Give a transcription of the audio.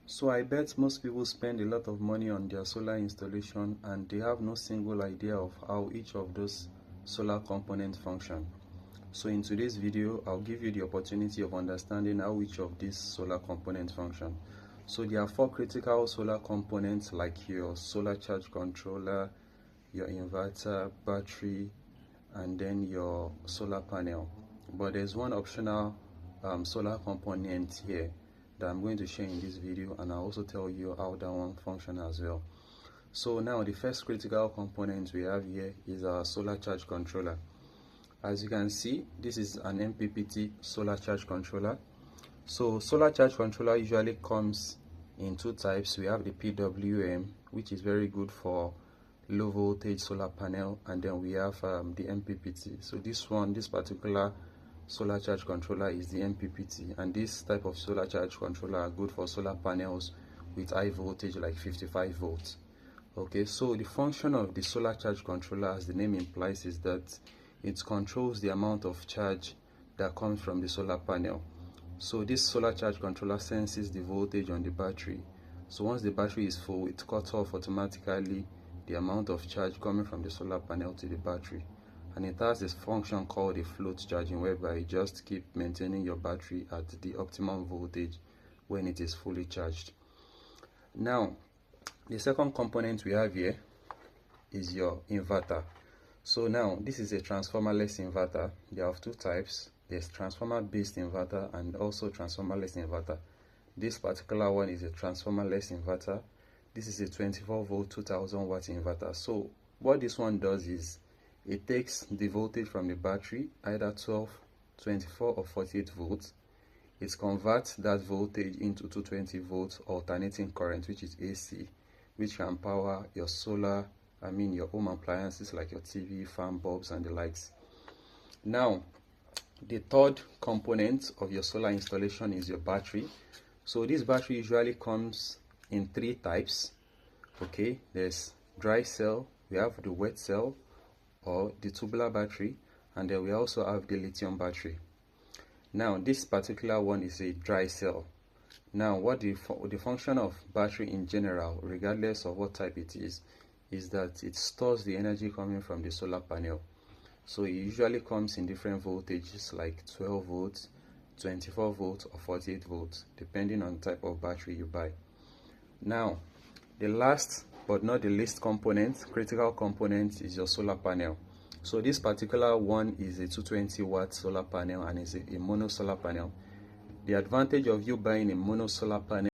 So I bet most people spend a lot of money on their solar installation and they have no single idea of how each of those solar components function. So in today's video, I'll give you the opportunity of understanding how each of these solar components function. So there are four critical solar components like your solar charge controller, your inverter, battery, and then your solar panel. But there's one optional solar component here that I'm going to share in this video, and I'll also tell you how that one functions as well. So now the first critical component we have here is our solar charge controller. As you can see, this is an MPPT solar charge controller. So solar charge controller usually comes in two types. We have the PWM, which is very good for low voltage solar panel, and then we have the MPPT. So this particular solar charge controller is the MPPT, and this type of solar charge controller are good for solar panels with high voltage like 55 volts. Okay, so the function of the solar charge controller, as the name implies, is that it controls the amount of charge that comes from the solar panel. So this solar charge controller senses the voltage on the battery. So once the battery is full, it cuts off automatically the amount of charge coming from the solar panel to the battery. And it has this function called a float charging, whereby you just keep maintaining your battery at the optimum voltage when it is fully charged. Now, the second component we have here is your inverter. So now this is a transformerless inverter. There are two types. There's transformer based inverter and also transformerless inverter. This particular one is a transformerless inverter. This is a 24 volt 2000 watt inverter. So what this one does is it takes the voltage from the battery, either 12, 24 or 48 volts. It converts that voltage into 220 volts alternating current, which is AC, which can power your your home appliances like your TV, fan, bulbs, and the likes. Now, the third component of your solar installation is your battery. So this battery usually comes in three types. Okay, there's dry cell, we have the wet cell or the tubular battery, and then we also have the lithium battery. Now, this particular one is a dry cell. Now, what the function of battery in general, regardless of what type it is that it stores the energy coming from the solar panel. So it usually comes in different voltages like 12 volts, 24 volts, or 48 volts, depending on the type of battery you buy. Now, the last but not the least critical component, is your solar panel. So this particular one is a 220 watt solar panel and is a mono solar panel. The advantage of you buying a mono solar panel